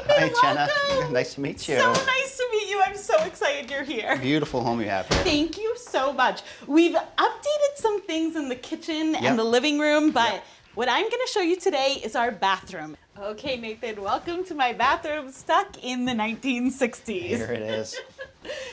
Hi, Jenna. Nice to meet you. So nice to meet you. I'm so excited you're here. Beautiful home you have here. Thank you so much. We've updated some things in the kitchen and the living room, but what I'm going to show you today is our bathroom. Okay, Nathan, welcome to my bathroom stuck in the 1960s. Here it is.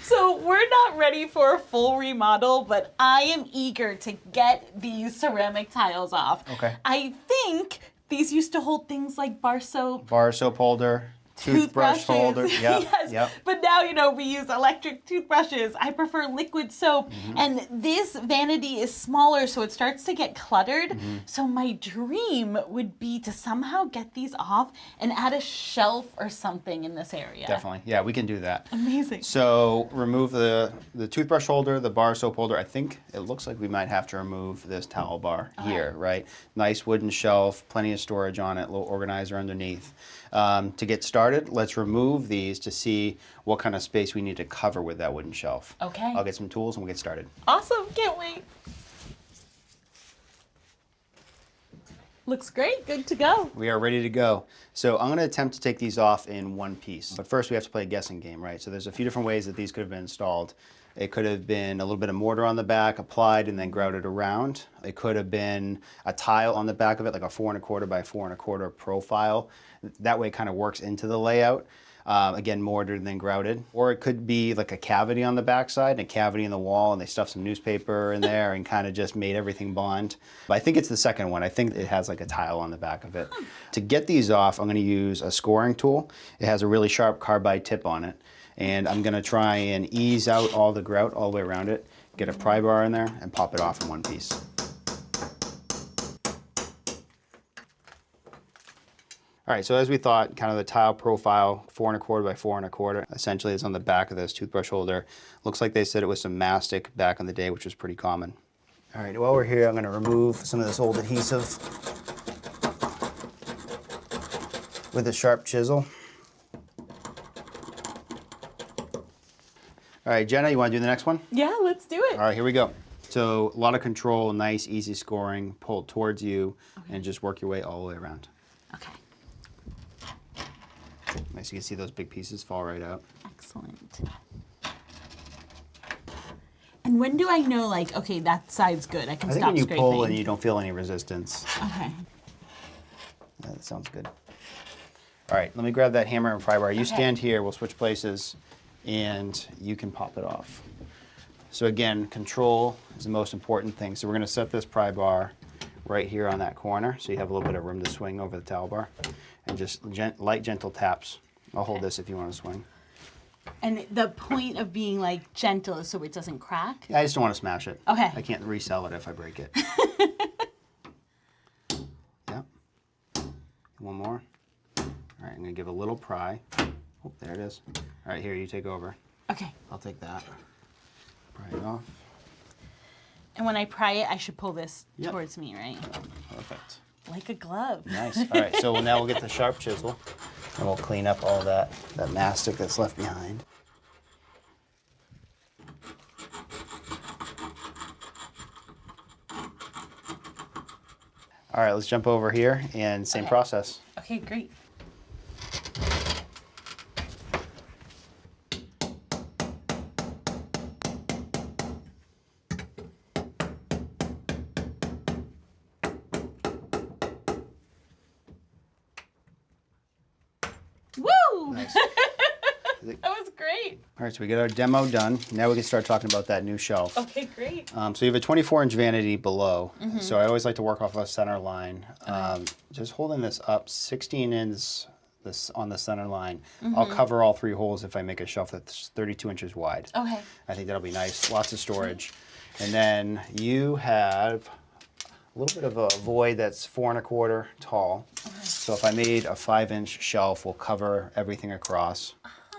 So we're not ready for a full remodel, but I am eager to get these ceramic tiles off. Okay. I think these used to hold things like bar soap. Bar soap holder. Toothbrush holder. Yep. Yes. Yep. But now, we use electric toothbrushes. I prefer liquid soap. And this vanity is smaller, so it starts to get cluttered. So my dream would be to somehow get these off and add a shelf or something in this area. Definitely. Yeah, we can do that. Amazing. So remove the toothbrush holder, the bar soap holder. I think it looks like we might have to remove this towel bar here, right? Nice wooden shelf, plenty of storage on it, little organizer underneath. To get started, let's remove these to see what kind of space we need to cover with that wooden shelf. Okay. I'll get some tools and we'll get started. Awesome. Can't wait. Looks great. Good to go. We are ready to go. So I'm going to attempt to take these off in one piece. But first we have to play a guessing game, right? So there's a few different ways that these could have been installed. It could have been a little bit of mortar on the back applied and then grouted around. It could have been a tile on the back of it, like a 4 1/4 by 4 1/4 profile. That way it kind of works into the layout. Again, mortared and then grouted. Or it could be like a cavity on the backside and a cavity in the wall, and they stuffed some newspaper in there and kind of just made everything bond. But I think it's the second one. I think it has like a tile on the back of it. To get these off, I'm going to use a scoring tool. It has a really sharp carbide tip on it. And I'm going to try and ease out all the grout all the way around it, get a pry bar in there, and pop it off in one piece. All right, so as we thought, kind of the tile profile, 4 1/4 by 4 1/4, essentially is on the back of this toothbrush holder. Looks like they said it was some mastic back in the day, which was pretty common. All right, while we're here, I'm going to remove some of this old adhesive with a sharp chisel. All right, Jenna, you want to do the next one? Yeah, let's do it. All right, here we go. So a lot of control, nice, easy scoring, pull it towards you, and just work your way all the way around. Okay. Nice, you can see those big pieces fall right out. Excellent. And when do I know, like, okay, that side's good, I can I think stop when you scraping? pull and you don't feel any resistance. Okay. Yeah, that sounds good. All right, let me grab that hammer and pry bar. You stand here, we'll switch places, and you can pop it off. So again, control is the most important thing. So we're gonna set this pry bar right here on that corner, so you have a little bit of room to swing over the towel bar, and just light, gentle taps. I'll hold this if you want to swing. And the point of being, like, gentle is so it doesn't crack? Yeah, I just don't want to smash it. Okay. I can't resell it if I break it. Yep. One more. All right, I'm gonna give a little pry. Oh, there it is. All right, here, you take over. Okay. I'll take that. Pry it off. And when I pry it, I should pull this Yep. towards me, right? Perfect. Like a glove. Nice. All right, so now we'll get the sharp chisel, and we'll clean up all that mastic that's left behind. All right, let's jump over here, and same process. Okay, great. Woo! Nice. That was great. All right, so we get our demo done. Now we can start talking about that new shelf. Okay, great. So you have a 24-inch vanity below. So I always like to work off a center line. Just holding this up 16 inches on the center line. I'll cover all 3 holes if I make a shelf that's 32 inches wide. Okay. I think that'll be nice. Lots of storage. And then you have a little bit of a void that's 4 1/4 tall. So if I made a 5-inch shelf, we'll cover everything across.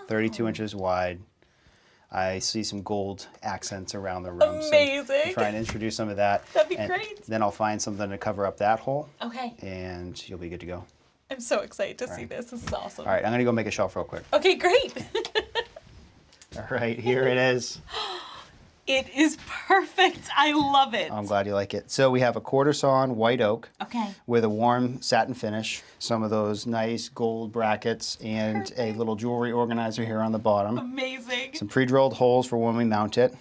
32 inches wide. I see some gold accents around the room. Amazing. So I'm trying to introduce some of that. That'd be and great. Then I'll find something to cover up that hole. Okay. And you'll be good to go. I'm so excited to see this. This is awesome. All right, I'm going to go make a shelf real quick. Okay, great. All right, here it is. It is perfect. I love it. I'm glad you like it. So we have a quarter sawn white oak Okay. with a warm satin finish, some of those nice gold brackets, and a little jewelry organizer here on the bottom. Amazing. Some pre-drilled holes for when we mount it.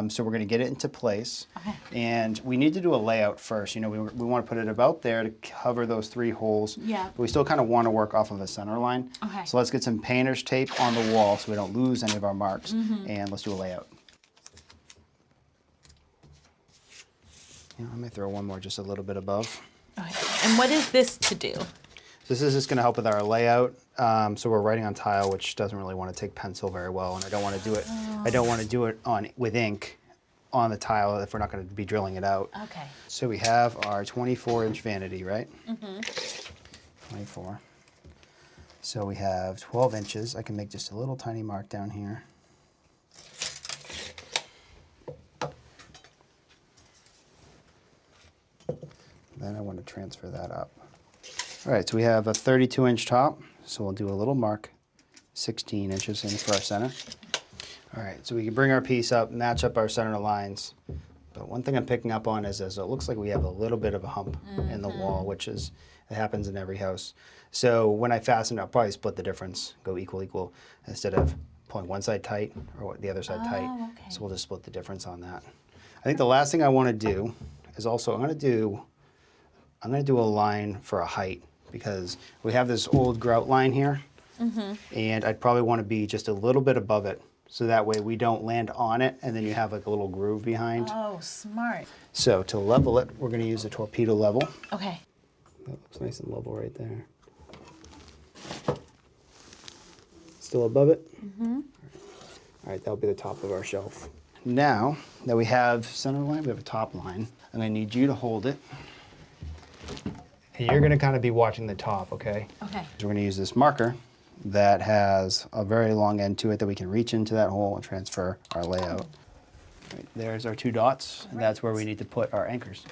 So we're going to get it into place. Okay. And we need to do a layout first. You know, we want to put it about there to cover those 3 holes. Yeah. But we still kind of want to work off of a center line. Okay. So let's get some painter's tape on the wall so we don't lose any of our marks. And let's do a layout. Yeah, I may throw one more just a little bit above. Okay. And what is this to do? So this is just going to help with our layout. So we're writing on tile, which doesn't really want to take pencil very well, and I don't want to do it. I don't want to do it with ink on the tile if we're not going to be drilling it out. Okay. So we have our 24-inch vanity, right? 24. So we have 12 inches. I can make just a little tiny mark down here. Then I want to transfer that up. All right, so we have a 32-inch top, so we'll do a little mark, 16 inches in for our center. All right, so we can bring our piece up, match up our center lines. But one thing I'm picking up on is it looks like we have a little bit of a hump in the wall, which it happens in every house. So when I fasten it, I'll probably split the difference, go equal, instead of pulling one side tight or the other side tight. Okay. So we'll just split the difference on that. I think the last thing I want to do is also, I'm going to do a line for a height because we have this old grout line here, and I'd probably want to be just a little bit above it, so that way we don't land on it, and then you have like a little groove behind. Oh, smart. So to level it, we're going to use a torpedo level. Okay. That looks nice and level right there. Still above it? All right, that'll be the top of our shelf. Now that we have center line, we have a top line, and I need you to hold it. And you're going to kind of be watching the top, okay? Okay. So we're going to use this marker that has a very long end to it that we can reach into that hole and transfer our layout. Right, there's our 2 dots, and that's where we need to put our anchors.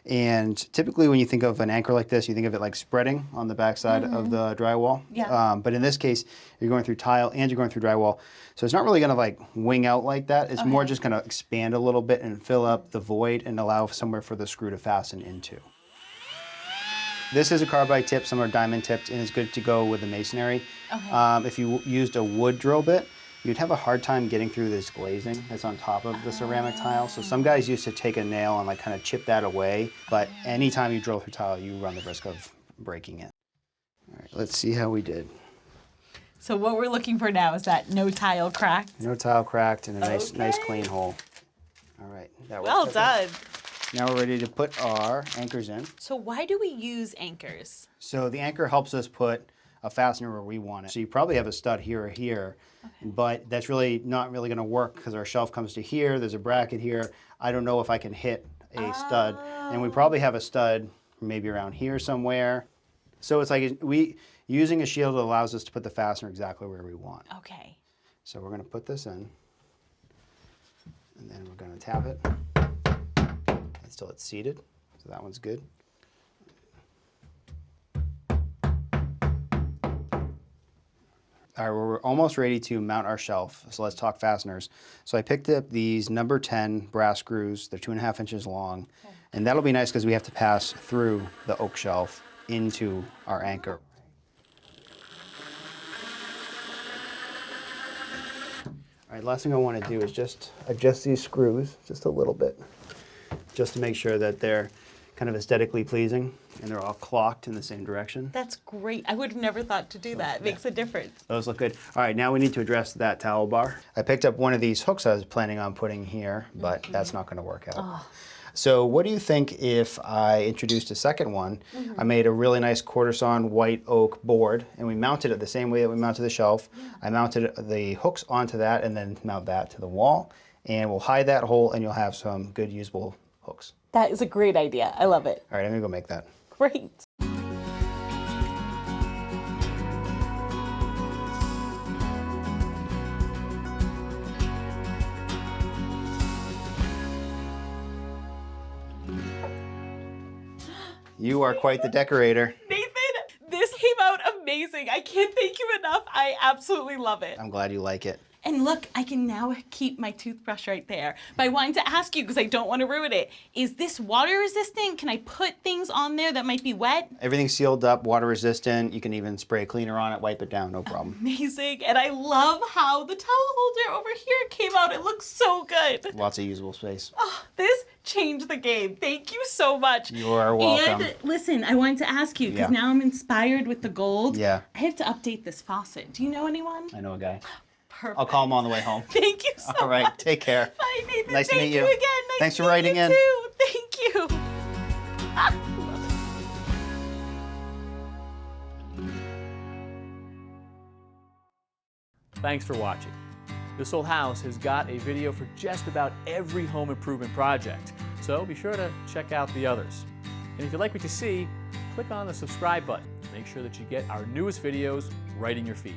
And typically when you think of an anchor like this, you think of it like spreading on the backside of the drywall. Yeah. But in this case, you're going through tile and you're going through drywall. So it's not really going to like wing out like that. It's more just going to expand a little bit and fill up the void and allow somewhere for the screw to fasten into. This is a carbide tip, some are diamond tipped, and it's good to go with the masonry. Okay. If you used a wood drill bit, you'd have a hard time getting through this glazing that's on top of the ceramic tile. So some guys used to take a nail and like kind of chip that away, but anytime you drill through tile, you run the risk of breaking it. All right, let's see how we did. So what we're looking for now is that no tile cracked. No tile cracked and a nice clean hole. All right. That Well works. done. Now we're ready to put our anchors in. So why do we use anchors? So the anchor helps us put a fastener where we want it. So you probably have a stud here or here, but that's really not really going to work because our shelf comes to here. There's a bracket here. I don't know if I can hit a stud, and we probably have a stud maybe around here somewhere. So it's like using a shield allows us to put the fastener exactly where we want. Okay. So we're going to put this in, and then we're going to tap it until it's seated. So that one's good. All right, we're almost ready to mount our shelf, so let's talk fasteners. So I picked up these number 10 brass screws. They're 2.5 inches long, and that'll be nice because we have to pass through the oak shelf into our anchor. All right, last thing I want to do is just adjust these screws just a little bit, just to make sure that they're kind of aesthetically pleasing and they're all clocked in the same direction. That's great. I would have never thought to do that. It makes a difference. Those look good. All right, now we need to address that towel bar. I picked up one of these hooks I was planning on putting here, but that's not going to work out. So what do you think if I introduced a second one? I made a really nice quarter sawn white oak board, and we mounted it the same way that we mounted the shelf. I mounted the hooks onto that and then mount that to the wall, and we'll hide that hole and you'll have some good usable hooks. That is a great idea. I love it. All right, I'm gonna go make that. Great. You are quite the decorator. Nathan, this came out amazing. I can't thank you enough. I absolutely love it. I'm glad you like it. And look, I can now keep my toothbrush right there. But I wanted to ask you, because I don't want to ruin it, is this water resistant? Can I put things on there that might be wet? Everything's sealed up, water resistant. You can even spray a cleaner on it, wipe it down, no problem. Amazing. And I love how the towel holder over here came out. It looks so good. Lots of usable space. Oh, this changed the game. Thank you so much. You are welcome. And listen, I wanted to ask you, because Yeah. now I'm inspired with the gold. Yeah. I have to update this faucet. Do you know anyone? I know a guy. Perfect. I'll call him on the way home. Thank you so much. All right, take care. Bye, Nathan. Nice to Thank meet you you. again. Nice Thanks for to meet writing you in. Too. Thank you. Thanks for watching. This Old House has got a video for just about every home improvement project, so be sure to check out the others. And if you like what you see, click on the subscribe button to make sure that you get our newest videos right in your feed.